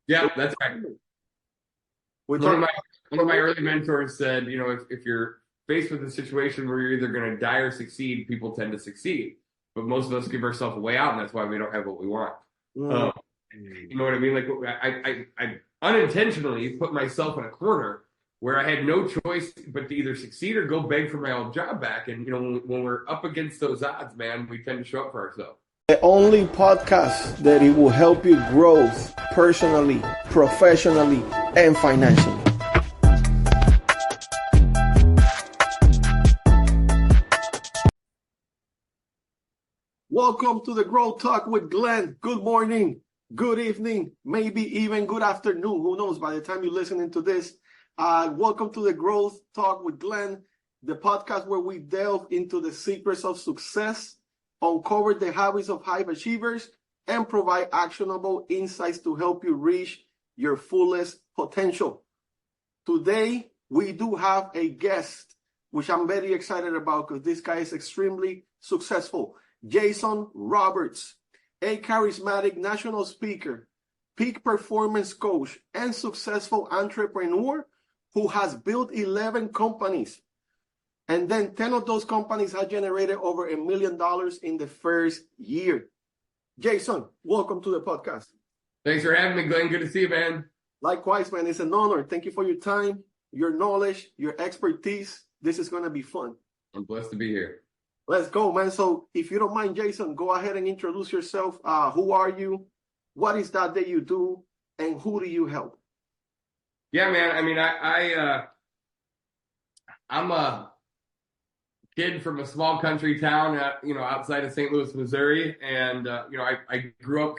Yeah, that's right. We One of talk my one of my early mentors said, if you're faced with a situation where you're either going to die or succeed, people tend to succeed. But most of us give ourselves a way out, and that's why we don't have what we want. Mm. Um, you know what I mean? Like I unintentionally put myself in a corner where I had no choice but to either succeed or go beg for my old job back. And when we're up against those odds, man, we tend to show up for ourselves. The only podcast that it will help you grow personally, professionally, and financially. Welcome to the Growth Talk with Glenn. Good morning, good evening, maybe even good afternoon. Who knows by the time you're listening to this. Welcome to the Growth Talk with Glenn, the podcast where we delve into the secrets of success, uncover the habits of high achievers, and provide actionable insights to help you reach your fullest potential. Today, we do have a guest, which I'm very excited about because this guy is extremely successful. Jason Roberts, a charismatic national speaker, peak performance coach, and successful entrepreneur who has built 11 companies. And then 10 of those companies have generated over $1 million in the first year. Jason, welcome to the podcast. Thanks for having me, Glenn. Good to see you, man. Likewise, man. It's an honor. Thank you for your time, your knowledge, your expertise. This is going to be fun. I'm blessed to be here. Let's go, man. So if you don't mind, Jason, go ahead and introduce yourself. Who are you? What is that you do? And who do you help? Yeah, man. I mean, I'm a kid from a small country town, outside of St. Louis, Missouri. And, I grew up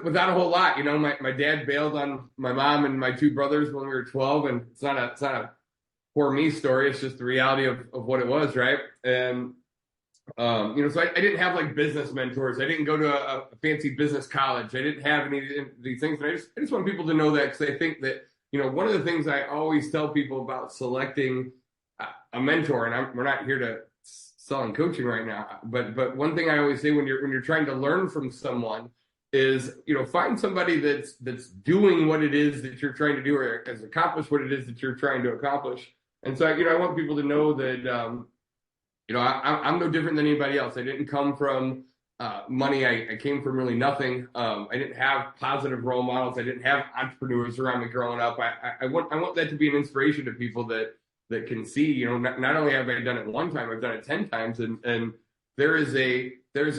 without a whole lot. My dad bailed on my mom and my two brothers when we were 12. And it's not a poor me story. It's just the reality of what it was, right? And so I didn't have like business mentors. I didn't go to a fancy business college. I didn't have any of these things. And I just want people to know that, because I think that one of the things I always tell people about selecting a mentor, and we're not here to selling coaching right now, but one thing I always say when you're trying to learn from someone is find somebody that's doing what it is that you're trying to do, or has accomplished what it is that you're trying to accomplish. And so, I want people to know that, I'm no different than anybody else. I didn't come from money. I came from really nothing. I didn't have positive role models. I didn't have entrepreneurs around me growing up. I want that to be an inspiration to people that can see, not only have I done it one time, I've done it 10 times. And there is a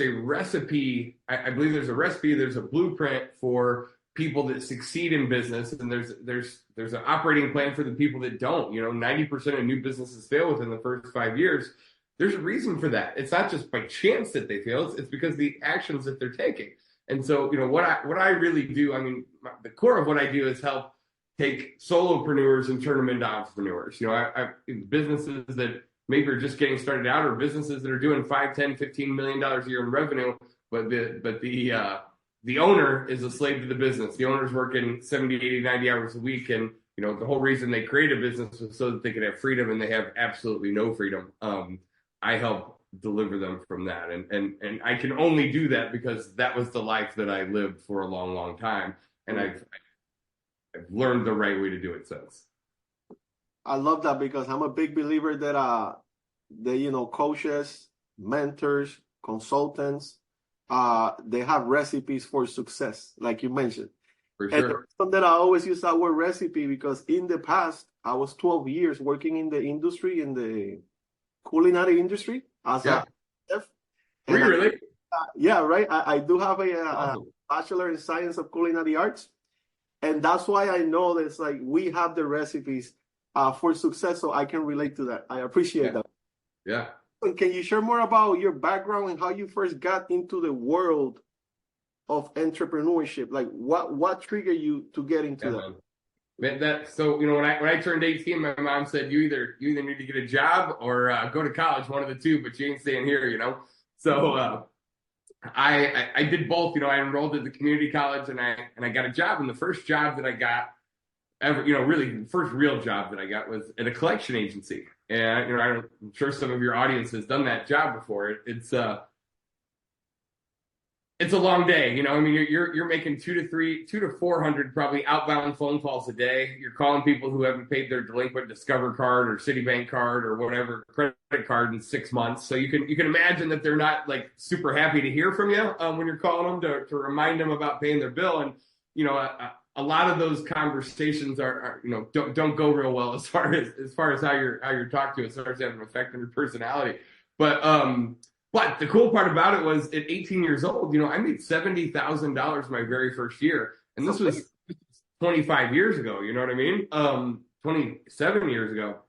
recipe. I believe there's a recipe. There's a blueprint for people that succeed in business, and there's an operating plan for the people that don't. 90% of new businesses fail within the first 5 years. There's a reason for that. It's not just by chance that they fail. It's because of the actions that they're taking. And so, what I really do, the core of what I do is help take solopreneurs and turn them into entrepreneurs. I businesses that maybe are just getting started out, or businesses that are doing $5, $10, $15 million a year in revenue, but the owner is a slave to the business. The owner's working 70, 80, 90 hours a week. And, the whole reason they created a business was so that they could have freedom, and they have absolutely no freedom. I help deliver them from that. And I can only do that because that was the life that I lived for a long, long time. And I've learned the right way to do it since. I love that, because I'm a big believer that coaches, mentors, consultants, they have recipes for success, like you mentioned. For sure. And the reason that I always use that word recipe, because in the past, I was 12 years working in the industry, in the culinary industry as a chef. Were you really? Yeah, right. I do have a Awesome. Bachelor in Science of Culinary Arts. And that's why I know that it's like we have the recipes for success, so I can relate to that. I appreciate that. Yeah. Can you share more about your background and how you first got into the world of entrepreneurship? Like what triggered you to get into that? When I turned 18, my mom said, you either need to get a job or go to college, one of the two, but you ain't staying here, So I did both. I enrolled at the community college, and I got a job. And the first job that I got ever, really the first real job that I got was at a collection agency. And I'm sure some of your audience has done that job before. It's it's a long day, you know. I mean, you're making 200 to 400 probably outbound phone calls a day. You're calling people who haven't paid their delinquent Discover card or Citibank card or whatever credit card in 6 months. So you can imagine that they're not like super happy to hear from you when you're calling them to remind them about paying their bill. And you know, a lot of those conversations are you know don't go real well as far as how you're talked to. It starts having an effect on your personality, but But the cool part about it was at 18 years old, you know, I made $70,000 my very first year. And this was 25 years ago, you know what I mean? 27 years ago.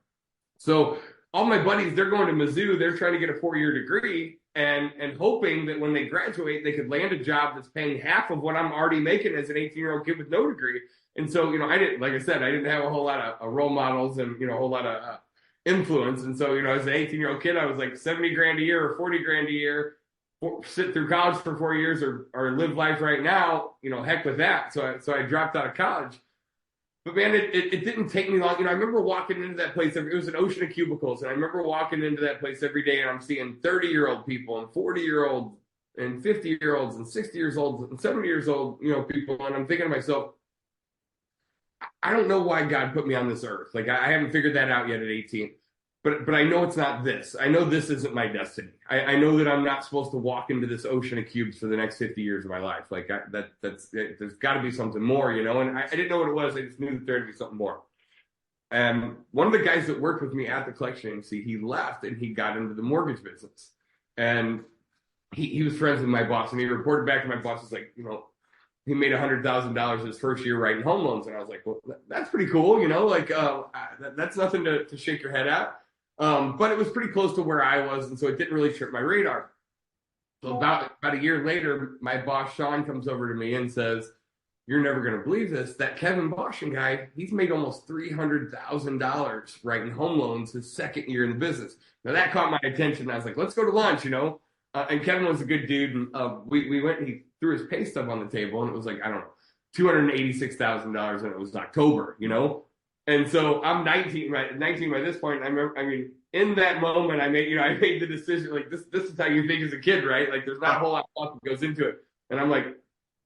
So all my buddies, they're going to Mizzou, they're trying to get a 4-year degree and hoping that when they graduate, they could land a job that's paying half of what I'm already making as an 18-year-old kid with no degree. And so, you know, I didn't, like I said, I didn't have a whole lot of role models and, you know, a whole lot of influence. And so, you know, as an 18-year-old kid, I was like 70 grand a year or 40 grand a year, sit through college for 4 years or live life right now, you know, heck with that. So I dropped out of college. But man, it didn't take me long. You know, I remember walking into that place. It was an ocean of cubicles. And I remember walking into that place every day and I'm seeing 30-year-old people and 40-year-olds and 50-year-olds and 60 years old and 70 years old, you know, people. And I'm thinking to myself, I don't know why God put me on this earth. Like I haven't figured that out yet at 18. But I know it's not this. I know this isn't my destiny. I know that I'm not supposed to walk into this ocean of cubes for the next 50 years of my life. Like there's got to be something more, you know. And I didn't know what it was. I just knew that there had to be something more. And one of the guys that worked with me at the collection agency, he left and he got into the mortgage business. And he was friends with my boss, and he reported back to my boss. He's like, you know, he made $100,000 his first year writing home loans. And I was like, well, that's pretty cool, you know. Like that's nothing to shake your head at. But it was pretty close to where I was, and so it didn't really trip my radar. So about a year later, my boss, Sean, comes over to me and says, you're never going to believe this. That Kevin Boshin guy, he's made almost $300,000 writing home loans his second year in the business. Now, that caught my attention. I was like, let's go to lunch, you know. And Kevin was a good dude. And we went and he threw his pay stub on the table, and it was like, I don't know, $286,000, and it was October, you know. And so I'm 19 by this point. I mean, in that moment, I made the decision, like, this is how you think as a kid, right? Like, there's not a whole lot of thought that goes into it. And I'm like,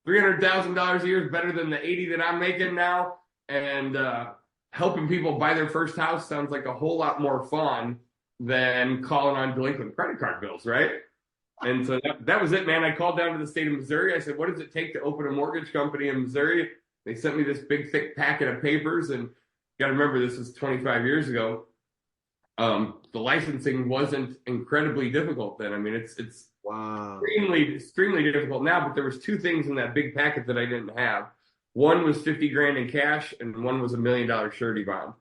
$300,000 a year is better than the 80 that I'm making now. And helping people buy their first house sounds like a whole lot more fun than calling on delinquent credit card bills, right? And so that was it, man. I called down to the state of Missouri. I said, what does it take to open a mortgage company in Missouri? They sent me this big, thick packet of papers, and you got to remember, this was 25 years ago. The licensing wasn't incredibly difficult then. I mean, it's wow, extremely difficult now. But there was two things in that big packet that I didn't have. One was 50 grand in cash, and one was $1 million surety bond.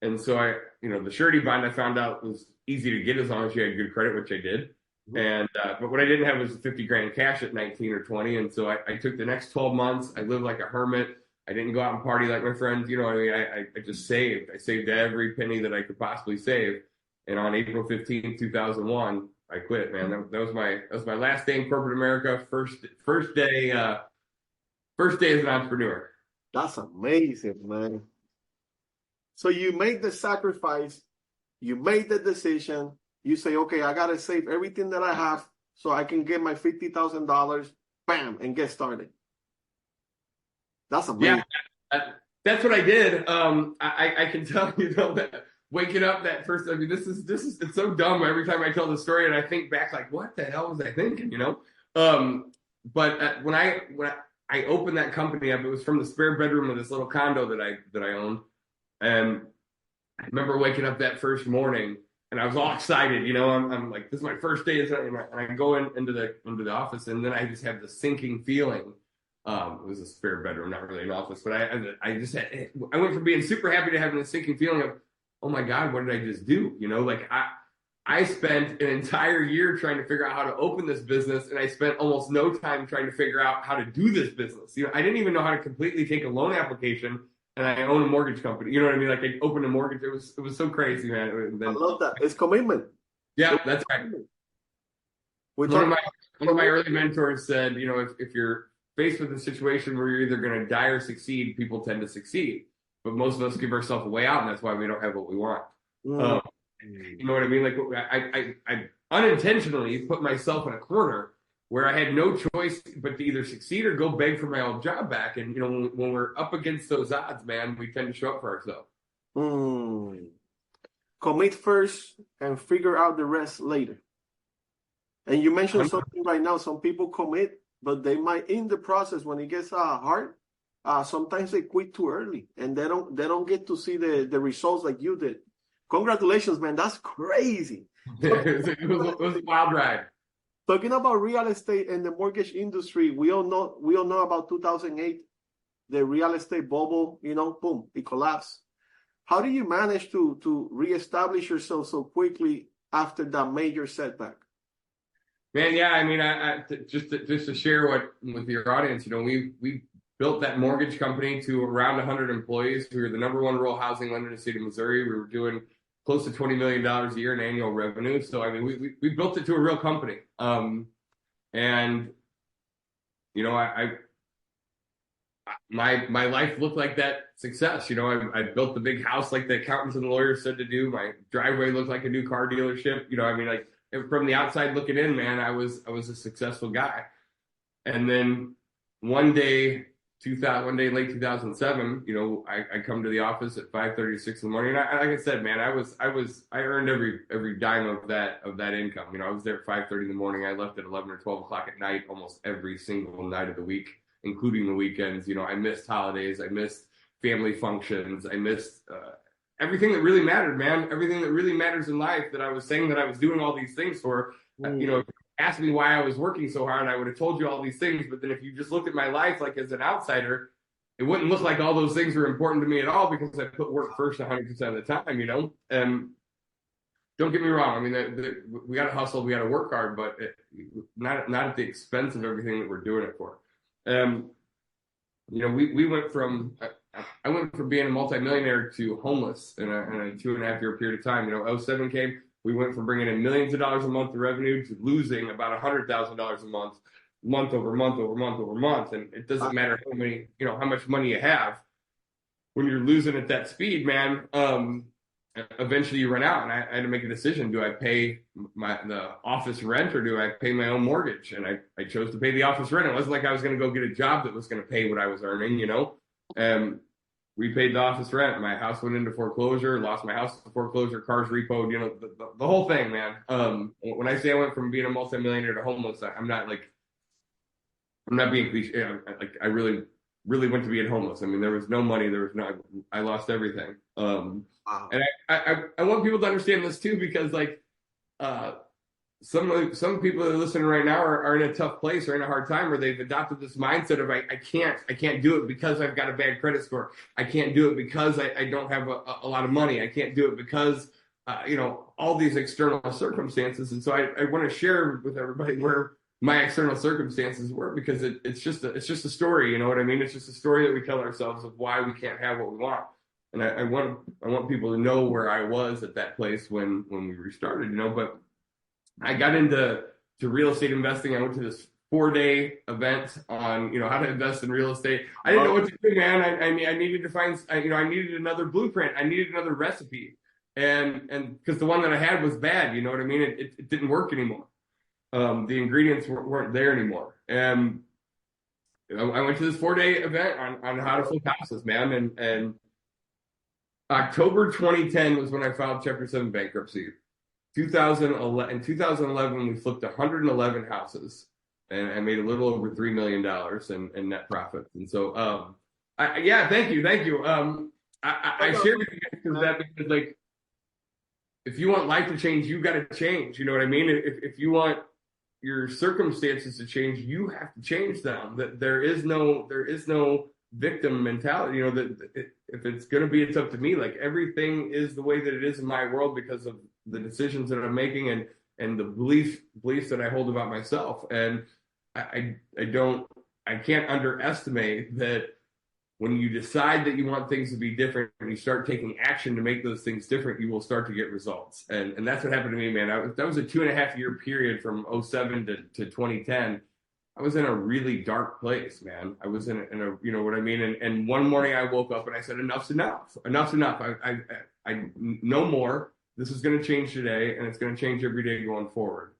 And so the surety bond I found out was easy to get as long as you had good credit, which I did. And but what I didn't have was 50 grand cash at 19 or 20. And so I took the next 12 months. I lived like a hermit. I didn't go out and party like my friends. You know, I mean, I just saved. I saved every penny that I could possibly save. And on April 15th, 2001, I quit, man. That was my last day in corporate America. First day as an entrepreneur. That's amazing, man. So you made the sacrifice, you made the decision. You say, okay, I gotta save everything that I have so I can get my $50,000, bam, and get started. That's amazing. Yeah, that's what I did. I can tell you though that waking up that first, I mean, this is it's so dumb every time I tell the story and I think back like, what the hell was I thinking, you know? But when I opened that company up, it was from the spare bedroom of this little condo that I owned, and I remember waking up that first morning and I was all excited, you know. I'm like, this is my first day, and I go into the office, and then I just have the sinking feeling. It was a spare bedroom, not really an office, but I went from being super happy to having a sinking feeling of, oh my God, what did I just do? You know, like I spent an entire year trying to figure out how to open this business, and I spent almost no time trying to figure out how to do this business. You know, I didn't even know how to completely take a loan application, and I own a mortgage company. You know what I mean? Like, I opened a mortgage. It was so crazy, man. I love that. It's commitment. Yeah, that's right. One of my early mentors said, you know, if you're faced with a situation where you're either going to die or succeed, people tend to succeed. But most of us give ourselves a way out, and that's why we don't have what we want. You know what I mean? Like, I unintentionally put myself in a corner where I had no choice but to either succeed or go beg for my old job back. And, you know, when we're up against those odds, man, we tend to show up for ourselves. Commit first and figure out the rest later. And you mentioned something right now. Some people commit, but they might, in the process, when it gets hard, sometimes they quit too early, and they don't get to see the results like you did. Congratulations, man. That's crazy. It was a wild ride. Talking about real estate and the mortgage industry, we all know about 2008, the real estate bubble. You know, boom, it collapsed. How do you manage to reestablish yourself so quickly after that major setback? Man, yeah, I mean, just to share with your audience, you know, we built that mortgage company to around 100 employees. We were the #1 rural housing lender in the state of Missouri. We were doing close to $20 million a year in annual revenue. So, I mean, we built it to a real company. And, you know, my life looked like that success. You know, I built the big house like the accountants and the lawyers said to do. My driveway looked like a new car dealership. You know, I mean, like from the outside looking in, man, I was a successful guy. And then one day in late 2007, you know, I come to the office at 5:30 6 in the morning. And like I said, man, I earned every dime of that income. You know, I was there at 5:30 in the morning. I left at 11 or 12 o'clock at night, almost every single night of the week, including the weekends. You know, I missed holidays. I missed family functions. I missed everything that really mattered, man. Everything that really matters in life that I was saying that I was doing all these things for. You know, asked me why I was working so hard, I would have told you all these things. But then if you just looked at my life like as an outsider, it wouldn't look like all those things were important to me at all because I put work first 100% of the time, you know. And don't get me wrong. I mean, we got to hustle, we got to work hard, but not at the expense of everything that we're doing it for. You know, we went from I went from being a multimillionaire to homeless in a 2.5-year period of time. You know, 07 came. We went from bringing in millions of dollars a month of revenue to losing about $100,000 a month over month. And it doesn't matter how much money you have. When you're losing at that speed, man, eventually you run out. And I had to make a decision. Do I pay the office rent or do I pay my own mortgage? And I chose to pay the office rent. It wasn't like I was going to go get a job that was going to pay what I was earning, you know. We paid the office rent. My house went into foreclosure, lost my house to foreclosure, cars repoed, you know, the whole thing, man. When I say I went from being a multimillionaire to homeless, I'm not being cliche. Like I really, really went to being homeless. I mean, there was no money. I lost everything. Wow. And I want people to understand this too, because like, some people that are listening right now are in a tough place or in a hard time where they've adopted this mindset of I can't do it because I've got a bad credit score. I can't do it because I don't have a lot of money. I can't do it because you know, all these external circumstances. And so I want to share with everybody where my external circumstances were, because it's just a story. You know what I mean? It's just a story that we tell ourselves of why we can't have what we want. And I want people to know where I was at that place when we restarted. You know, but I got into real estate investing. I went to this 4-day event on, you know, how to invest in real estate. I didn't know what to do, man. I needed to find, you know, I needed another blueprint. I needed another recipe. And because the one that I had was bad, you know what I mean? It didn't work anymore. The ingredients weren't there anymore. And I went to this 4-day event on how to flip houses, man. And October 2010 was when I filed Chapter 7 bankruptcy. In 2011, we flipped 111 houses, and I made a little over $3 million in net profits. And so, thank you. I share with you guys because like, if you want life to change, you got to change. You know what I mean? If you want your circumstances to change, you have to change them. That there is no victim mentality. You know, that if it's going to be, it's up to me. Like everything is the way that it is in my world because of the decisions that I'm making and the beliefs that I hold about myself. And I can't underestimate that when you decide that you want things to be different and you start taking action to make those things different, you will start to get results. And that's what happened to me, man. That was a 2.5-year period from 07 to 2010. I was in a really dark place, man. I was in a you know what I mean? And one morning I woke up and I said, enough's enough. Enough's enough. I no more. This is going to change today, and it's going to change every day going forward.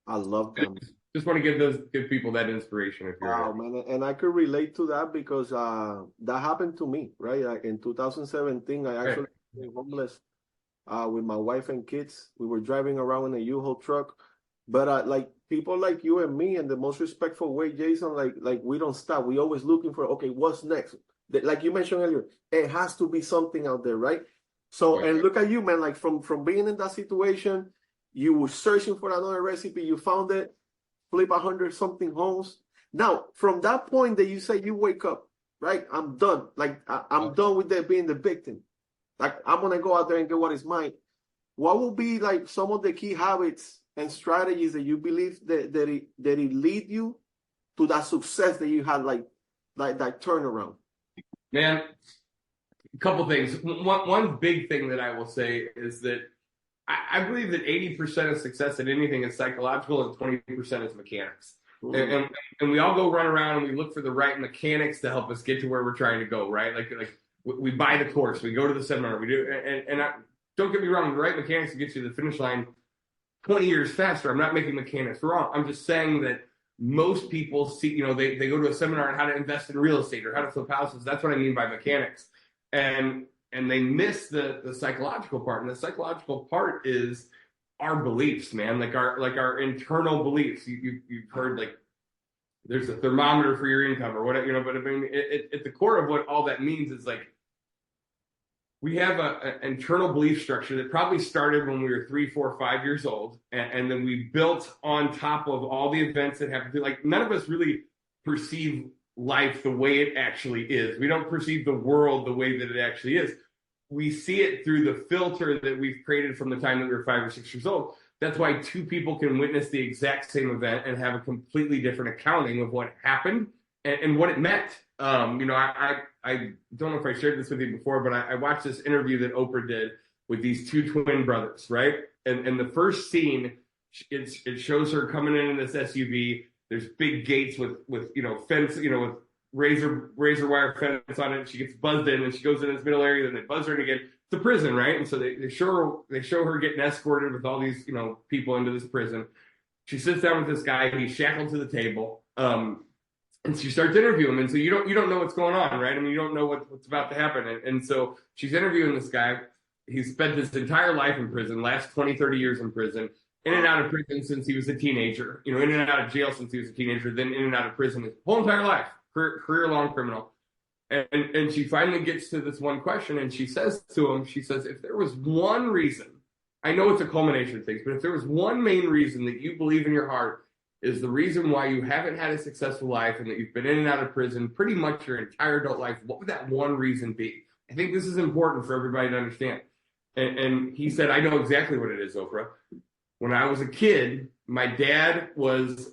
I love that. just want to give people that inspiration if you're Wow, man. And I could relate to that because that happened to me, right? Like in 2017, I actually was homeless with my wife and kids. We were driving around in a U-Haul truck. But like people like you and me, in the most respectful way, Jason, like we don't stop. We always looking for, okay, what's next? Like you mentioned earlier, it has to be something out there, right? So, and look at you, man, like from being in that situation, you were searching for another recipe, you found it, flip 100-something homes. Now, from that point that you say you wake up, right? I'm done. Like I'm done with that being the victim. Like I'm gonna go out there and get what is mine. What will be like some of the key habits and strategies that you believe that it lead you to that success that you had, like that turnaround? Man, a couple things. One big thing that I will say is that I believe that 80% of success in anything is psychological and 20% is mechanics. And we all go run around and we look for the right mechanics to help us get to where we're trying to go, right? Like we buy the course, we go to the seminar, we do, don't get me wrong, the right mechanics to get you to the finish line 20 years faster. I'm not making mechanics wrong. I'm just saying that most people see, they go to a seminar on how to invest in real estate or how to flip houses. That's what I mean by mechanics. And they miss the psychological part. And the psychological part is our beliefs, man, like our internal beliefs. You've heard like there's a thermometer for your income or whatever, but I mean, at the core of what all that means is like, we have an internal belief structure that probably started when we were 3, 4, 5 years old. And then we built on top of all the events that happen. Like none of us really perceive life the way it actually is. We don't perceive the world the way that it actually is. We see it through the filter that we've created from the time that we were 5 or 6 years old. That's why two people can witness the exact same event and have a completely different accounting of what happened and what it meant. I don't know if I shared this with you before, but I watched this interview that Oprah did with these two twin brothers, right? And the first scene, it shows her coming in this SUV. There's big gates with fence, with razor wire fence on it. She gets buzzed in, and she goes in this middle area. Then they buzz her in again. It's a prison, right? And so they show her getting escorted with all these people into this prison. She sits down with this guy. He's shackled to the table. And she starts interviewing him, and so you don't know what's going on, right? I mean, you don't know what's about to happen. And so she's interviewing this guy. He's spent his entire life in prison, last 20, 30 years in prison, in and out of prison since he was a teenager, in and out of jail since he was a teenager, then in and out of prison his whole entire life, career-long criminal. And she finally gets to this one question, and she says to him, if there was one reason, I know it's a culmination of things, but if there was one main reason that you believe in your heart is the reason why you haven't had a successful life and that you've been in and out of prison pretty much your entire adult life, what would that one reason be? I think this is important for everybody to understand. And he said, I know exactly what it is, Oprah. When I was a kid, my dad was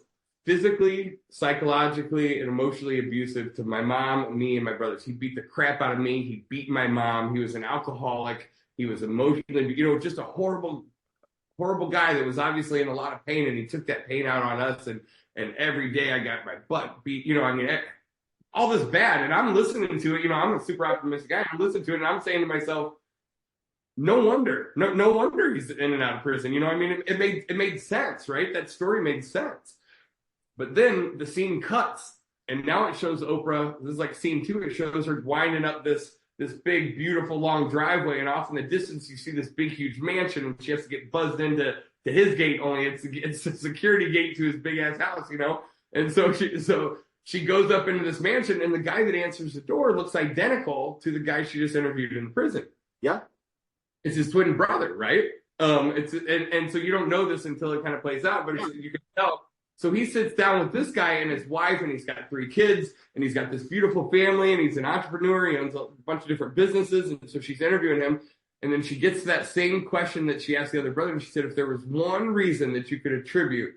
physically, psychologically, and emotionally abusive to my mom, me, and my brothers. He beat the crap out of me. He beat my mom. He was an alcoholic. He was emotionally, just a horrible guy that was obviously in a lot of pain, and he took that pain out on us. And every day I got my butt beat. All this bad, and I'm listening to it. I'm a super optimistic guy. I'm listening to it, and I'm saying to myself, no wonder he's in and out of prison. It made sense, right? That story made sense. But then the scene cuts, and now it shows Oprah. This is like scene 2. It shows her winding up this big, beautiful, long driveway, and off in the distance you see this big, huge mansion, and she has to get buzzed into his gate. Only it's a security gate to his big ass house, And so she goes up into this mansion, and the guy that answers the door looks identical to the guy she just interviewed in prison. Yeah, it's his twin brother, right? And so you don't know this until it kind of plays out, but you can tell. So he sits down with this guy and his wife, and he's got 3 kids, and he's got this beautiful family, and he's an entrepreneur. He owns a bunch of different businesses, and so she's interviewing him. And then she gets to that same question that she asked the other brother, and she said, if there was one reason that you could attribute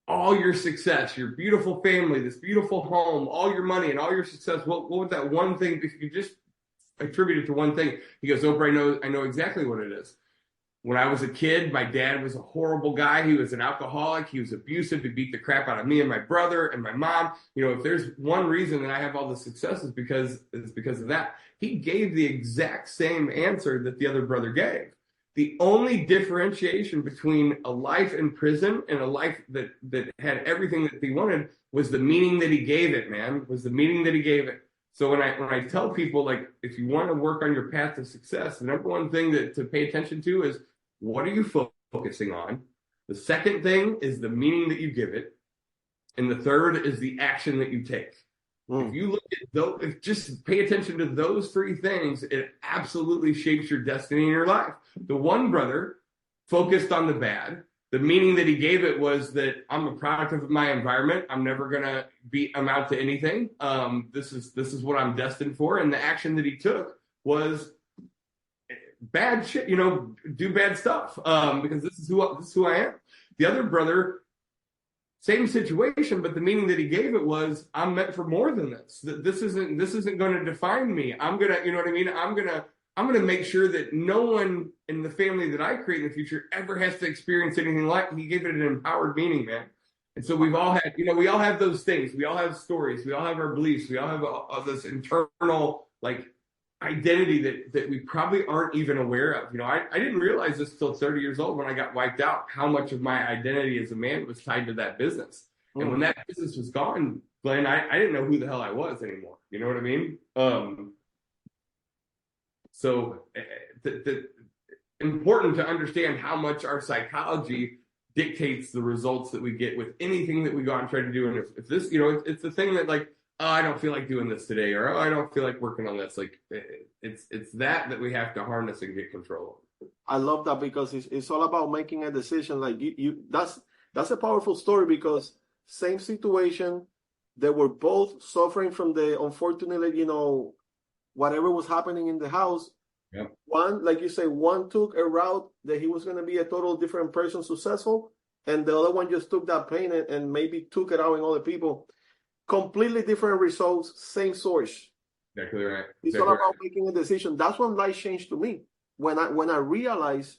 all your success, your beautiful family, this beautiful home, all your money, and all your success, what would that one thing, if you could just attribute it to one thing? He goes, Oprah, I know exactly what it is. When I was a kid, my dad was a horrible guy. He was an alcoholic. He was abusive. He beat the crap out of me and my brother and my mom. If there's one reason that I have all the success, it's because of that. He gave the exact same answer that the other brother gave. the only differentiation between a life in prison and a life that had everything that he wanted was the meaning that he gave it, man, was the meaning that he gave it. So when I tell people, like, if you want to work on your path to success, the number one thing to pay attention to is, what are you focusing on? The second thing is the meaning that you give it. And the third is the action that you take. If you look at those, if just pay attention to those three things, it absolutely shapes your destiny in your life. The one brother focused on the bad. The meaning that he gave it was that I'm a product of my environment. I'm never gonna amount to anything. This is what I'm destined for. And the action that he took was bad shit. Do bad stuff. Because this is who I am. The other brother, same situation, but the meaning that he gave it was, I'm meant for more than this. This isn't going to define me. I'm gonna, you know what I mean? I'm gonna make sure that no one in the family that I create in the future ever has to experience anything like. He gave it an empowered meaning, man. And so we've all had, we all have those things. We all have stories. We all have our beliefs. We all have this internal identity that we probably aren't even aware of. I didn't realize this till 30 years old when I got wiped out, how much of my identity as a man was tied to that business. And when that business was gone, Glenn, I didn't know who the hell I was anymore. You know what I mean? So important to understand how much our psychology dictates the results that we get with anything that we go out and try to do. And if this, it's the thing that, like, oh, I don't feel like doing this today, or, oh, I don't feel like working on this. Like, it's that we have to harness and get control of. I love that, because it's all about making a decision. Like, that's a powerful story, because same situation, they were both suffering from the, unfortunately, whatever was happening in the house. Yep. One, like you say, one took a route that he was going to be a total different person, successful, and the other one just took that pain and maybe took it out in other people. Completely different results, same source. Exactly right. It's all about making a decision. That's when life changed to me. When I realized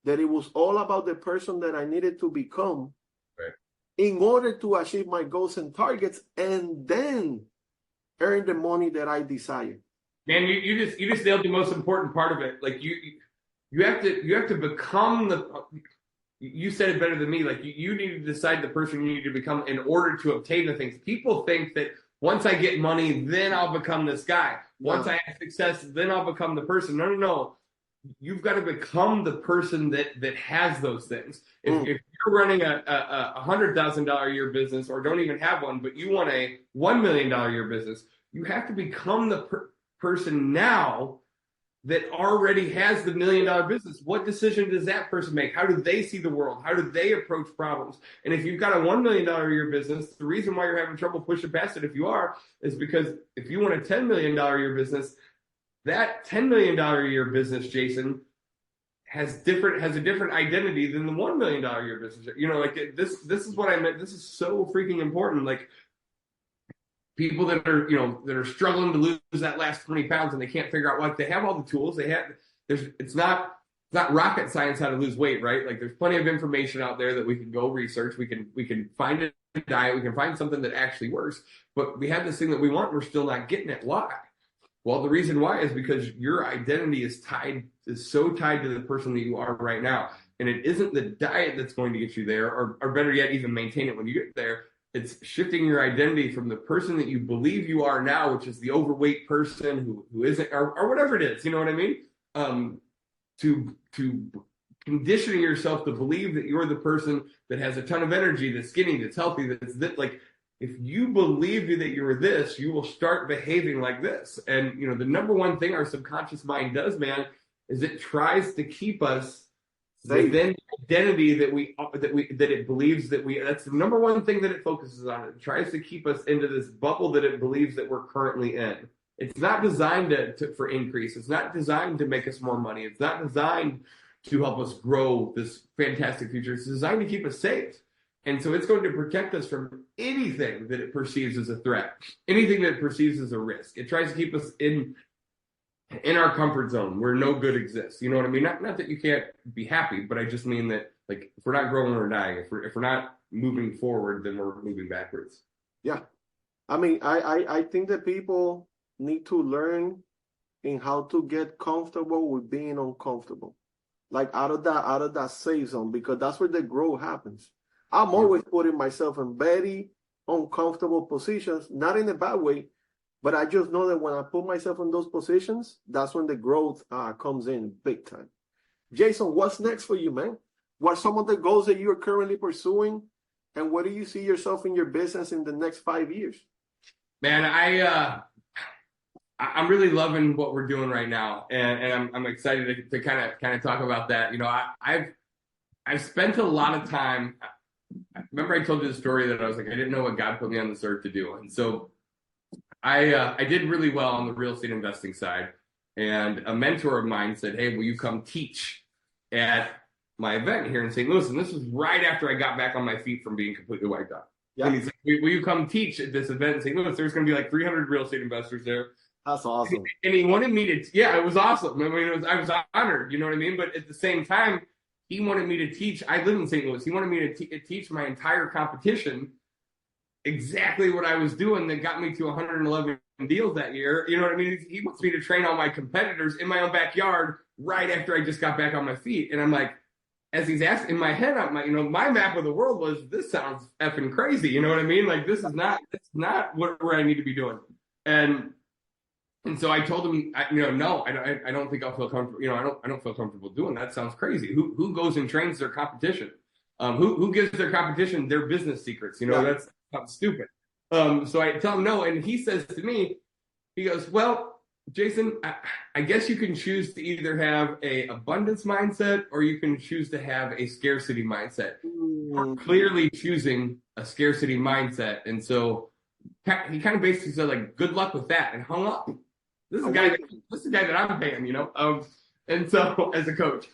that it was all about the person that I needed to become, right, in order to achieve my goals and targets, and then earn the money that I desire. Man, you just nailed the most important part of it. Like, you have to become the. You said it better than me. Like, you need to decide the person you need to become in order to obtain the things. People think that once I get money, then I'll become this guy. Once I have success, then I'll become the person. No. You've got to become the person that has those things. If you're running a $100,000 a year business, or don't even have one, but you want a $1 million a year business, you have to become the person now that already has the $1 million business. What decision does that person make? How do they see the world? How do they approach problems? And if you've got a $1 million a year business, the reason why you're having trouble pushing past it, if you are, is because if you want a $10 million a year business, that $10 million a year business, Jason, has a different identity than the $1 million a year business. This is what I meant. This is so freaking important. Like, people that are struggling to lose that last 20 pounds and they can't figure out what, they have all the tools they have. It's not rocket science how to lose weight, right? Like, there's plenty of information out there that we can go research. We can find a diet. We can find something that actually works, but we have this thing that we want. We're still not getting it. Why? Well, the reason why is because your identity is so tied to the person that you are right now. And it isn't the diet that's going to get you there, or better yet, even maintain it when you get there. It's shifting your identity from the person that you believe you are now, which is the overweight person who isn't, or whatever it is, you know what I mean? To conditioning yourself to believe that you're the person that has a ton of energy, that's skinny, that's healthy, that's like, if you believe that you're this, you will start behaving like this. And the number one thing our subconscious mind does, man, is it tries to keep us within the identity that it believes that we. That's the number one thing that it focuses on. It tries to keep us into this bubble that it believes that we're currently in. It's not designed for increase. It's not designed to make us more money. It's not designed to help us grow this fantastic future. It's designed to keep us safe. And so it's going to protect us from anything that it perceives as a threat, anything that it perceives as a risk. It tries to keep us in our comfort zone where no good exists. You know what I mean? Not that you can't be happy, but I just mean that, like, if we're not growing, we're dying. If we're not moving forward, then we're moving backwards. Yeah. I mean, I think that people need to learn in how to get comfortable with being uncomfortable. like out of that safe zone, because that's where the growth happens. I'm always putting myself in very uncomfortable positions, not in a bad way, but I just know that when I put myself in those positions, that's when the growth comes in big time. Jason, what's next for you, man? What are some of the goals that you're currently pursuing, and where do you see yourself in your business in the next 5 years? Man, I'm really loving what we're doing right now, and I'm excited to kind of talk about that. You know, I've spent a lot of time. Remember, I told you the story that I was like, I didn't know what God put me on this earth to do, and so I did really well on the real estate investing side. And a mentor of mine said, "Hey, will you come teach at my event here in St. Louis?" And this was right after I got back on my feet from being completely wiped out. Yeah. And he said, "Will you come teach at this event in St. Louis? There's going to be like 300 real estate investors there." That's awesome. And he wanted me to, yeah, it was awesome. I mean, I was honored, you know what I mean? But at the same time, he wanted me to teach. I live in St. Louis. He wanted me to teach my entire competition exactly what I was doing that got me to 111 deals that year. You know what I mean? He wants me to train all my competitors in my own backyard right after I just got back on my feet. And I'm like, as he's asking, in my head, my map of the world was, this sounds effing crazy. You know what I mean? Like, this is not where I need to be doing. And so I told him, no, I don't think I'll feel comfortable. I don't feel comfortable doing that. Sounds crazy. Who goes and trains their competition? Who gives their competition their business secrets? That sounds stupid. So I tell him no, and he says to me, he goes, "Well, Jason, I guess you can choose to either have a abundance mindset or you can choose to have a scarcity mindset. We're clearly choosing a scarcity mindset." And so he kind of basically said, like, "Good luck with that," and hung up. This is a guy that I'm paying, and so as a coach,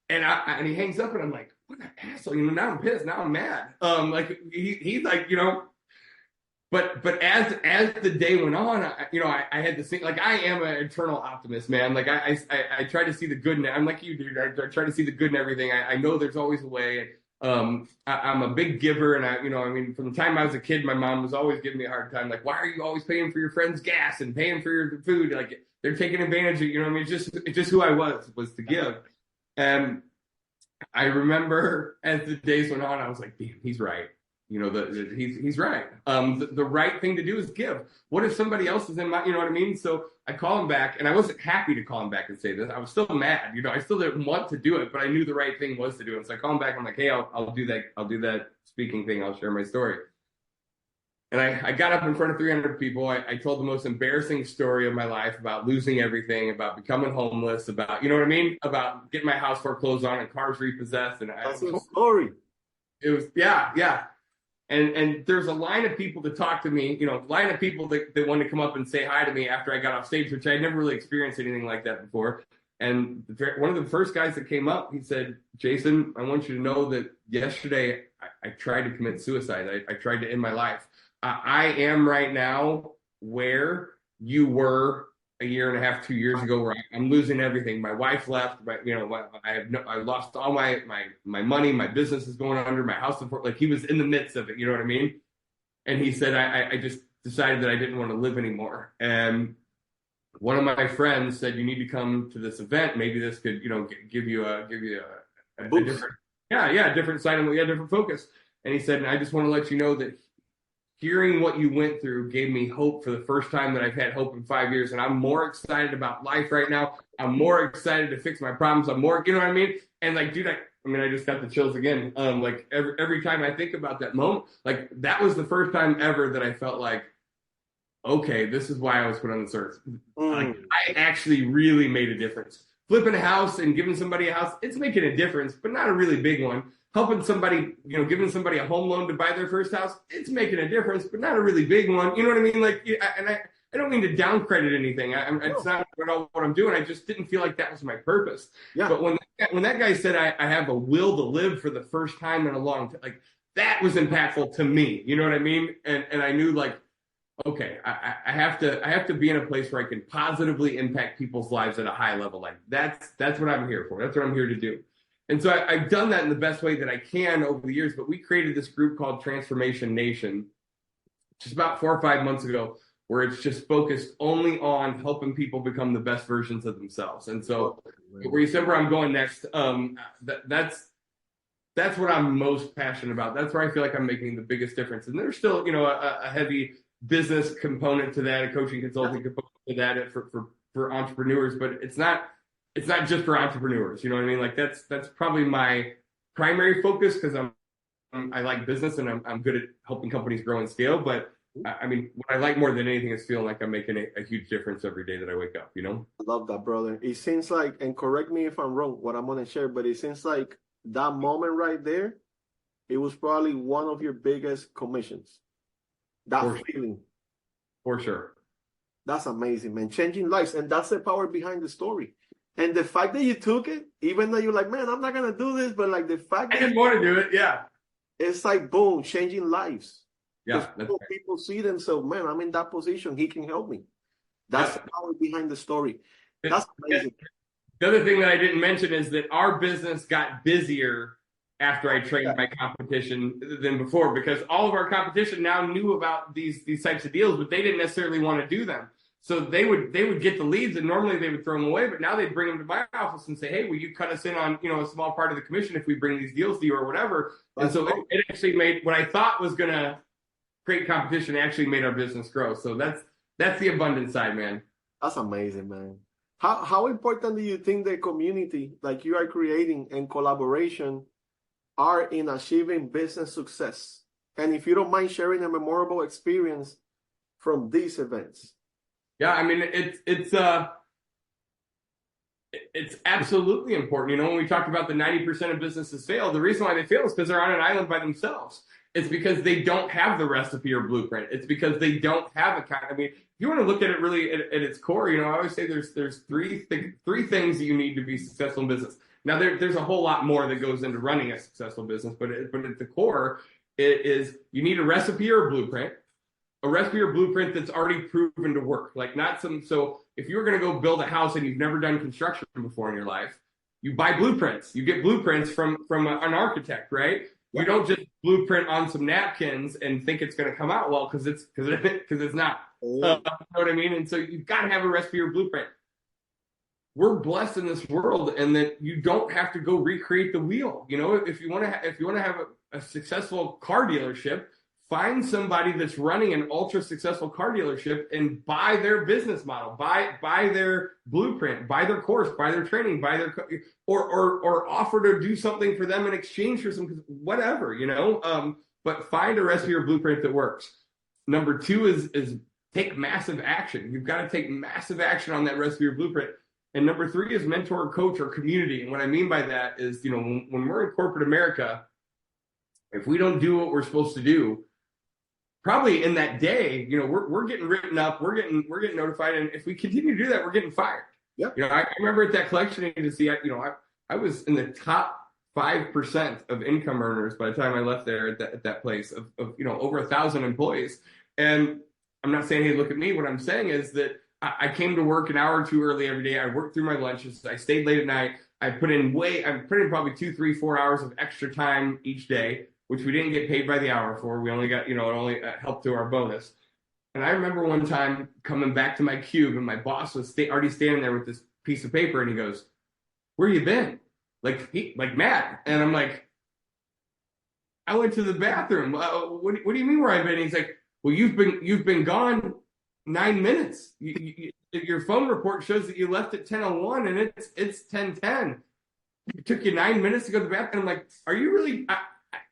and he hangs up, and I'm like, what an asshole, now I'm pissed, now I'm mad. Like he's like, but as the day went on, I had this thing, like, I am an eternal optimist, man. Like I try to see the good in it. I'm like you, dude. I try to see the good in everything. I know there's always a way. I'm a big giver, and from the time I was a kid, my mom was always giving me a hard time. Like, why are you always paying for your friends' gas and paying for your food? Like, they're taking advantage of you. It's just who I was to give. And I remember as the days went on, I was like, damn, he's right. He's right. The right thing to do is give. What if somebody else is in my, you know what I mean? So I call him back, and I wasn't happy to call him back and say this. I was still mad. I still didn't want to do it, but I knew the right thing was to do it. So I call him back. I'm like, hey, I'll do that. I'll do that speaking thing. I'll share my story. And I got up in front of 300 people. I told the most embarrassing story of my life about losing everything, about becoming homeless, about, about getting my house foreclosed on and cars repossessed. And that's a story. It was, yeah. And there's a line of people that talk to me, line of people that want to come up and say hi to me after I got off stage, which I had never really experienced anything like that before. And one of the first guys that came up, he said, "Jason, I want you to know that yesterday I tried to commit suicide. I tried to end my life. I am right now where you were a year and a half, 2 years ago, where I'm losing everything. My wife left, I lost all my money. My business is going under. My house support." Like, he was in the midst of it. You know what I mean? And he said, I just decided that I didn't want to live anymore. And one of my friends said, "You need to come to this event. Maybe this could, give you a different, different side and different focus." And he said, "And I just want to let you know that hearing what you went through gave me hope for the first time that I've had hope in 5 years. And I'm more excited about life right now. I'm more excited to fix my problems. I'm more, you know what I mean?" And like, dude, I just got the chills again. Like every time I think about that moment, like, that was the first time ever that I felt like, okay, this is why I was put on this earth. Like, I actually really made a difference. Flipping a house and giving somebody a house, it's making a difference, but not a really big one. Helping somebody, giving somebody a home loan to buy their first house, it's making a difference, but not a really big one. You know what I mean? Like, and I don't mean to downcredit anything. It's not at all what I'm doing. I just didn't feel like that was my purpose. Yeah. But when that guy said I have a will to live for the first time in a long time, like, that was impactful to me. You know what I mean? And I knew, like, okay, I have to be in a place where I can positively impact people's lives at a high level. Like, that's what I'm here for. That's what I'm here to do. And so I've done that in the best way that I can over the years, but we created this group called Transformation Nation just about 4 or 5 months ago, where it's just focused only on helping people become the best versions of themselves. And so where you said where I'm going next, that's what I'm most passionate about. That's where I feel like I'm making the biggest difference. And there's still, a heavy business component to that, a coaching consulting component to that for entrepreneurs, but it's not just for entrepreneurs. You know what I mean? Like that's probably my primary focus because I like business and I'm good at helping companies grow and scale. But I mean, what I like more than anything is feeling like I'm making a huge difference every day that I wake up, I love that, brother. It seems like, and correct me if I'm wrong, what I'm going to share, but it seems like that moment right there, it was probably one of your biggest commissions. That feeling. For sure. That's amazing, man. Changing lives. And that's the power behind the story. And the fact that you took it, even though you're like, man, I'm not going to do this, but like the fact that I didn't want to do it. Yeah. It's like, boom, changing lives. Yeah. People see themselves, man, I'm in that position. He can help me. That's the power behind the story. That's amazing. The other thing that I didn't mention is that our business got busier after I trained my competition than before, because all of our competition now knew about these types of deals, but they didn't necessarily want to do them. So they would get the leads, and normally they would throw them away, but now they'd bring them to my office and say, hey, will you cut us in on a small part of the commission if we bring these deals to you or whatever. And so it actually made what I thought was going to create competition actually made our business grow. So that's the abundance side, man. That's amazing, man. How important do you think the community like you are creating and collaboration are in achieving business success? And if you don't mind sharing a memorable experience from these events. Yeah, I mean, it's absolutely important. When we talked about the 90% of businesses fail, the reason why they fail is because they're on an island by themselves. It's because they don't have the recipe or blueprint. It's because they don't have I mean, if you want to look at it really at its core, I always say there's three things that you need to be successful in business. Now, there's a whole lot more that goes into running a successful business, but at the core, it is you need a recipe or a blueprint that's already proven to work. Like so if you're going to go build a house and you've never done construction before in your life, you buy blueprints. You get blueprints from an architect, right? You don't just blueprint on some napkins and think it's going to come out well because it's not. You know what I mean? And so you've got to have a recipe or blueprint. We're blessed in this world, and that you don't have to go recreate the wheel. If you want to have a successful car dealership, find somebody that's running an ultra successful car dealership and buy their business model, buy their blueprint, buy their course, buy their training, or offer to do something for them in exchange for some whatever, but find a recipe or blueprint that works. Number two is take massive action. You've got to take massive action on that recipe or blueprint. And number three is mentor, coach, or community. And what I mean by that is, when we're in corporate America, if we don't do what we're supposed to do, probably in that day, we're getting written up, we're getting notified, and if we continue to do that, we're getting fired. Yeah. I remember at that collection agency, I was in the top 5% of income earners by the time I left there at that place of over 1,000 employees. And I'm not saying, hey, look at me. What I'm saying is that I came to work an hour or two early every day. I worked through my lunches. I stayed late at night. I put in probably 2, 3, 4 hours of extra time each day, which we didn't get paid by the hour for. We only got, it only helped to our bonus. And I remember one time coming back to my cube, and my boss was already standing there with this piece of paper, and he goes, "Where you been?" Like mad. And I'm like, "I went to the bathroom." What do you mean where I've been? And he's like, "Well, you've been gone 9 minutes. Your phone report shows that you left at 10:01, and it's 10:10. It took you 9 minutes to go to the bathroom." And I'm like, "Are you really?"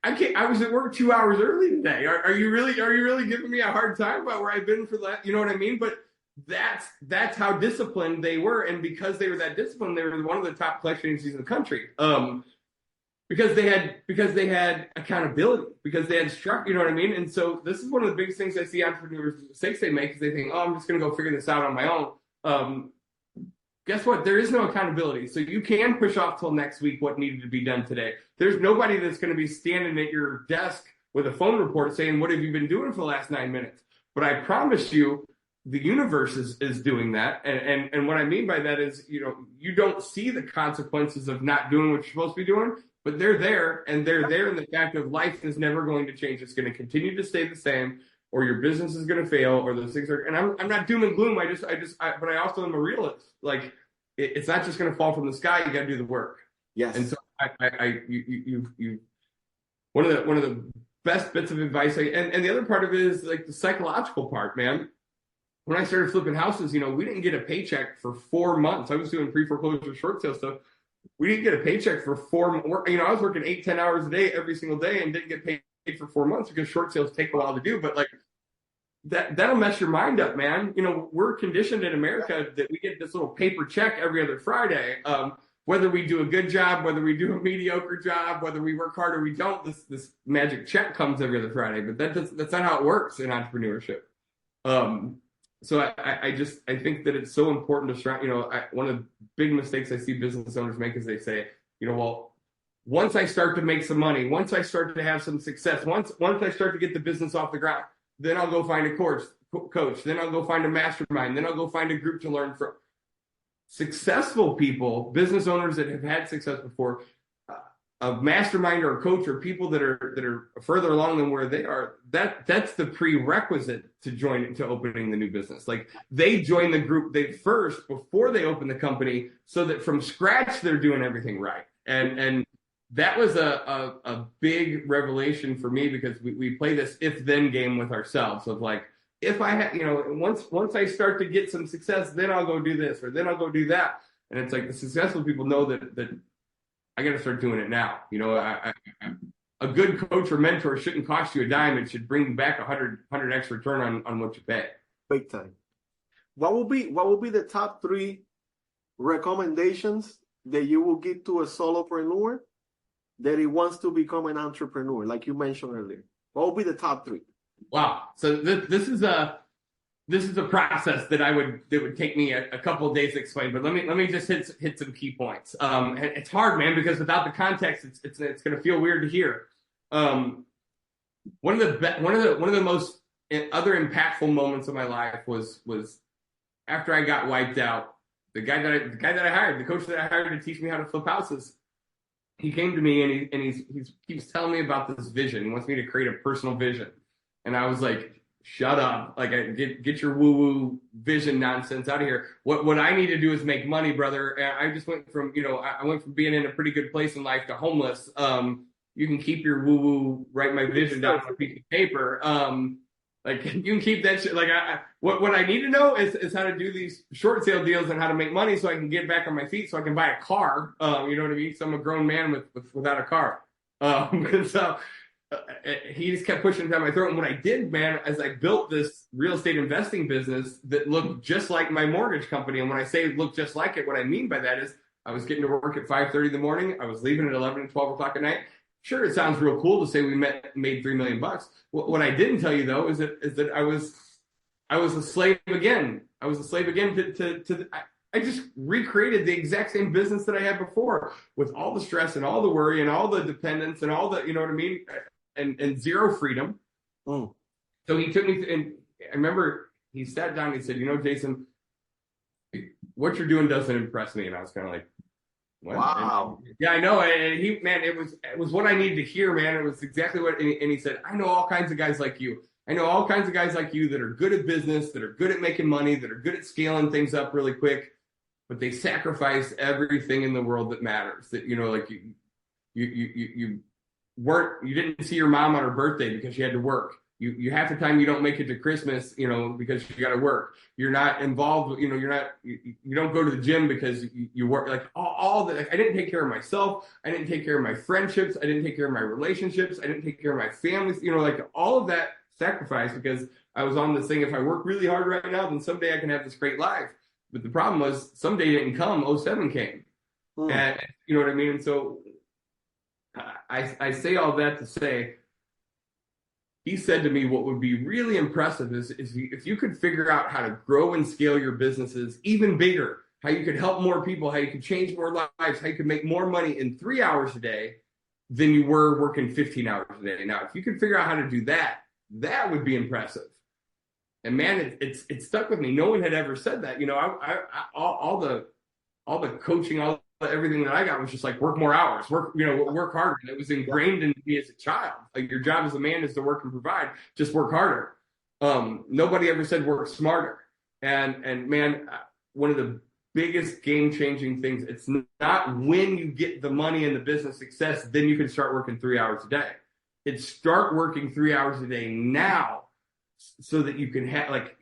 I can't. I was at work 2 hours early today. Are you really giving me a hard time about where I've been for that? You know what I mean? But that's how disciplined they were, and because they were that disciplined, they were one of the top collection agencies in the country. Because they had accountability, because they had structure. You know what I mean? And so this is one of the biggest things I see entrepreneurs mistakes they make is they think, "Oh, I'm just going to go figure this out on my own." Guess what? There is no accountability. So you can push off till next week what needed to be done today. There's nobody that's going to be standing at your desk with a phone report saying, "What have you been doing for the last 9 minutes?" But I promise you, the universe is doing that. And what I mean by that is, you don't see the consequences of not doing what you're supposed to be doing, but they're there, and they're there in the fact of life is never going to change. It's going to continue to stay the same, or your business is going to fail, or those things are. And I'm not doom and gloom. But I also am a realist. Like, it's not just going to fall from the sky. You got to do the work. Yes. And so you one of the best bits of advice, and the other part of it is like the psychological part, man. When I started flipping houses, we didn't get a paycheck for 4 months. I was doing pre-foreclosure short sale stuff. We didn't get a paycheck for 4 months. I was working 8-10 hours a day every single day and didn't get paid for 4 months because short sales take a while to do. But like that'll mess your mind up, man. We're conditioned in America that we get this little paper check every other Friday. Whether we do a good job, whether we do a mediocre job, whether we work hard or we don't, this magic check comes every other Friday. But that's not how it works in entrepreneurship. So I think that it's so important to try. One of the big mistakes I see business owners make is they say, well, once I start to make some money, once I start to have some success, once I start to get the business off the ground, then I'll go find a coach, then I'll go find a mastermind, then I'll go find a group to learn from. Successful people, business owners that have had success before, a mastermind or a coach or people that are further along than where they are, that's the prerequisite to opening the new business. Like they join the group first before they open the company, so that from scratch they're doing everything right. And that was a big revelation for me, because we play this if-then game with ourselves of like, if I have, once I start to get some success, then I'll go do this, or then I'll go do that. And it's like the successful people know that I got to start doing it now. A good coach or mentor shouldn't cost you a dime. It should bring back 100x return on what you pay. Big time. What will be the top 3 recommendations that you will give to a solopreneur that he wants to become an entrepreneur, like you mentioned earlier? What will be the top 3? Wow. So this is a process that would take me a couple of days to explain, but let me just hit some key points. And it's hard, man, because without the context, it's going to feel weird to hear. One of the most other impactful moments of my life was after I got wiped out. The guy that I hired, the coach that I hired to teach me how to flip houses, he came to me and he keeps telling me about this vision. He wants me to create a personal vision. And I was like, shut up. Like, get your woo-woo vision nonsense out of here. What I need to do is make money, brother. And I just went from, I went from being in a pretty good place in life to homeless. You can keep your woo-woo, write my vision down on a piece of paper. Like, you can keep that shit. Like, what I need to know is how to do these short sale deals and how to make money so I can get back on my feet so I can buy a car. You know what I mean? So I'm a grown man without a car. And so he just kept pushing it down my throat. And what I did, man, is I built this real estate investing business that looked just like my mortgage company. And when I say look just like it, what I mean by that is I was getting to work at 5:30 in the morning. I was leaving at 11 and 12 o'clock at night. Sure, it sounds real cool to say we made $3 million. What I didn't tell you though is that I was a slave again. I was a slave again to I just recreated the exact same business that I had before, with all the stress and all the worry and all the dependence and all the, you know what I mean, and zero freedom. So he took me and I remember he sat down and he said, Jason, what you're doing doesn't impress me. And I was kind of like, what? Wow. And, yeah, I know. And he, man, it was what I needed to hear, man. It was exactly what, and he said, I know all kinds of guys like you. I know all kinds of guys like you that are good at business, that are good at making money, that are good at scaling things up really quick, but they sacrifice everything in the world that matters. That, like you didn't see your mom on her birthday because she had to work. You half the time you don't make it to Christmas, because you got to work. You're not involved, you don't go to the gym because you work. Like all that. Like, I didn't take care of myself. I didn't take care of my friendships. I didn't take care of my relationships. I didn't take care of my families. Like all of that sacrifice, because I was on this thing. If I work really hard right now, then someday I can have this great life. But the problem was someday didn't come. 07 came, and you know what I mean. And so I say all that to say, he said to me, what would be really impressive is if you could figure out how to grow and scale your businesses even bigger, how you could help more people, how you could change more lives, how you could make more money in 3 hours a day than you were working 15 hours a day. Now, if you could figure out how to do that, that would be impressive. And man, it stuck with me. No one had ever said that. All the coaching, everything that I got was just like work more hours, work harder. And it was ingrained in me as a child. Like, your job as a man is to work and provide. Just work harder. Nobody ever said work smarter. And man, one of the biggest game-changing things. It's not when you get the money and the business success, then you can start working 3 hours a day. It's start working 3 hours a day now so that you can have, like,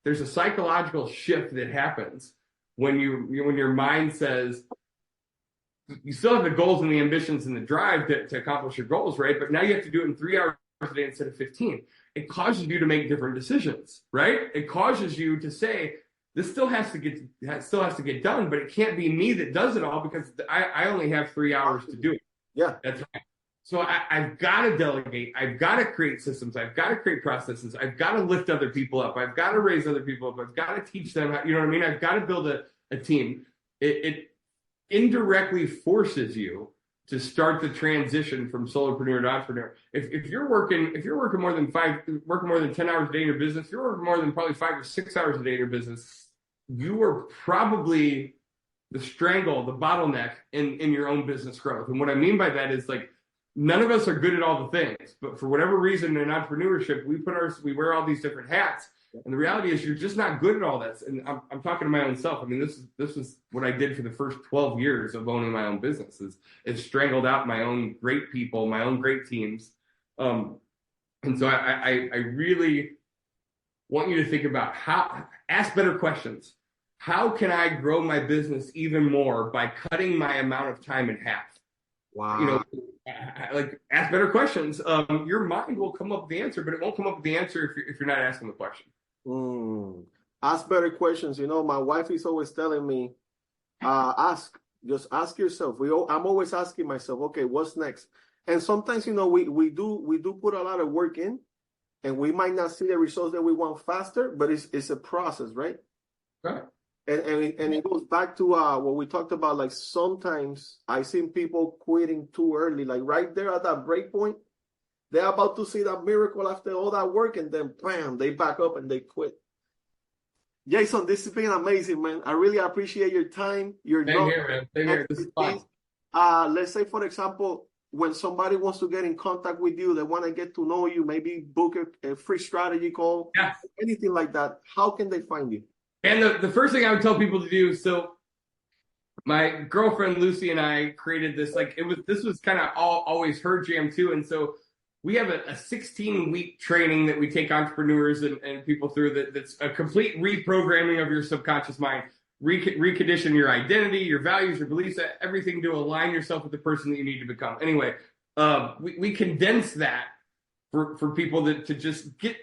there's a psychological shift that happens when your mind says, you still have the goals and the ambitions and the drive to accomplish your goals, right? But now you have to do it in 3 hours a day instead of 15. It causes you to make different decisions, right? It causes you to say, this still has to get done, but it can't be me that does it all because I only have 3 hours to do it. Yeah, that's right. So I've got to delegate. I've got to create systems. I've got to create processes. I've got to lift other people up. I've got to raise other people up. I've got to teach them how, you know what I mean? I've got to build a team. It indirectly forces you to start the transition from solopreneur to entrepreneur. If you're working more than 10 hours a day in your business, you're working more than probably 5 or 6 hours a day in your business, you are probably the bottleneck in your own business growth. And what I mean by that is, like, none of us are good at all the things, but for whatever reason in entrepreneurship, we wear all these different hats. And the reality is you're just not good at all this. And I'm talking to my own self. I mean, this is what I did for the first 12 years of owning my own business. It strangled out my own great people, my own great teams. And so I really want you to think about ask better questions. How can I grow my business even more by cutting my amount of time in half? Wow. You know, like, ask better questions. Your mind will come up with the answer, but it won't come up with the answer if you're not asking the question. Ask better questions. You know, my wife is always telling me, just ask yourself. I'm always asking myself, okay, what's next? And sometimes, you know, we do put a lot of work in, and we might not see the results that we want faster, but it's a process, right? Right. And it goes back to what we talked about. Like, sometimes I seen people quitting too early, like right there at that break point. They're about to see that miracle after all that work, and then bam, they back up and they quit. Jason, this has been amazing, man. I really appreciate your time. Same here, man. Same here. This is fun. Let's say, for example, when somebody wants to get in contact with you, they want to get to know you, maybe book a free strategy call, anything like that. How can they find you? And the first thing I would tell people to do, so my girlfriend Lucy and I created this, like, this was kind of always her jam too. And so we have a 16-week training that we take entrepreneurs and people through that's a complete reprogramming of your subconscious mind, recondition your identity, your values, your beliefs, everything to align yourself with the person that you need to become. Anyway, we condense that for people to just get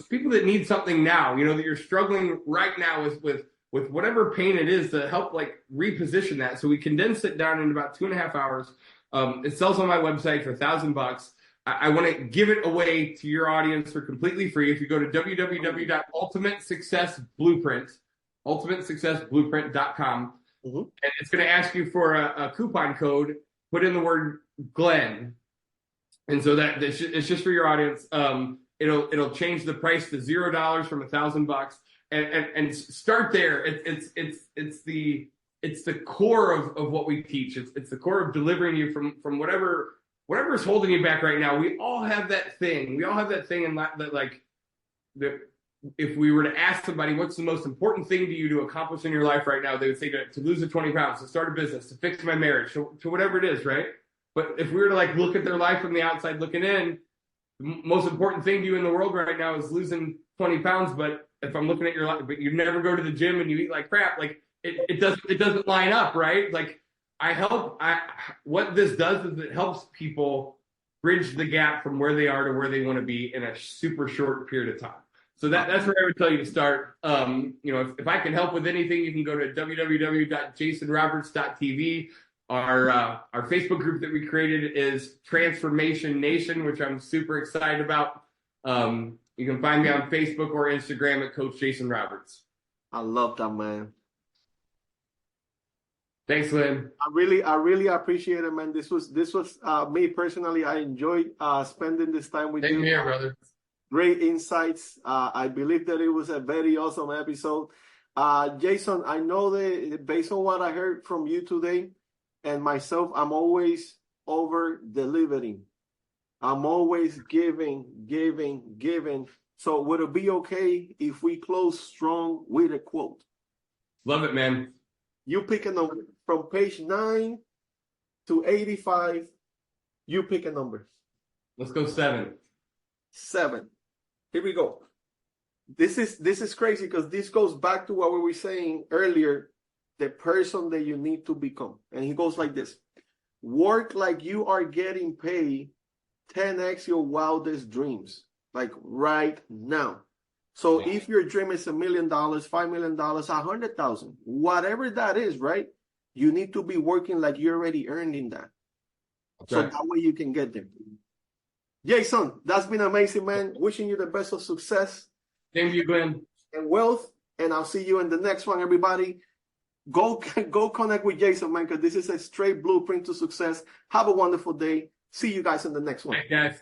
people that need something now, you know, that you're struggling right now with whatever pain it is, to help, like, reposition that. So we condense it down in about 2.5 hours. It sells on my website for $1,000. I want to give it away to your audience for completely free. If you go to ultimatesuccessblueprint.com, and it's going to ask you for a coupon code, put in the word Glenn. And so it's just for your audience. It'll change the price to $0 from $1,000, and start there. It's the core of what we teach. It's the core of delivering you from whatever's holding you back right now. We all have that thing. We all have that thing, that if we were to ask somebody, what's the most important thing to you to accomplish in your life right now, they would say to lose the 20 pounds, to start a business, to fix my marriage, to whatever it is, right? But if we were to, like, look at their life from the outside looking in, the most important thing to you in the world right now is losing 20 pounds. But if I'm looking at your life, but you never go to the gym and you eat like crap, like, it doesn't line up, right? Like, what this does is it helps people bridge the gap from where they are to where they want to be in a super short period of time. So that's where I would tell you to start. You know, if I can help with anything, you can go to www.jasonroberts.tv. Our Facebook group that we created is Transformation Nation, which I'm super excited about. You can find me on Facebook or Instagram at Coach Jason Roberts. I love that, man. Thanks, Lynn. I really appreciate it, man. This was me personally. I enjoyed spending this time with you. Same here, brother. Great insights. I believe that it was a very awesome episode. Jason, I know that based on what I heard from you today and myself, I'm always over-delivering. I'm always giving. So would it be okay if we close strong with a quote? Love it, man. You pick a number from page 9 to 85. You pick a number. Let's go 7. 7. Here we go. This is crazy because this goes back to what we were saying earlier, the person that you need to become. And he goes like this. Work like you are getting paid 10x your wildest dreams, like right now. So if your dream is $1 million, $5 million, 100,000, whatever that is, right? You need to be working like you're already earning that. Okay. So that way you can get there. Jason, that's been amazing, man. Wishing you the best of success. Thank you, Glenn. And wealth. And I'll see you in the next one, everybody. Go connect with Jason, man, because this is a straight blueprint to success. Have a wonderful day. See you guys in the next one. Thanks, guys.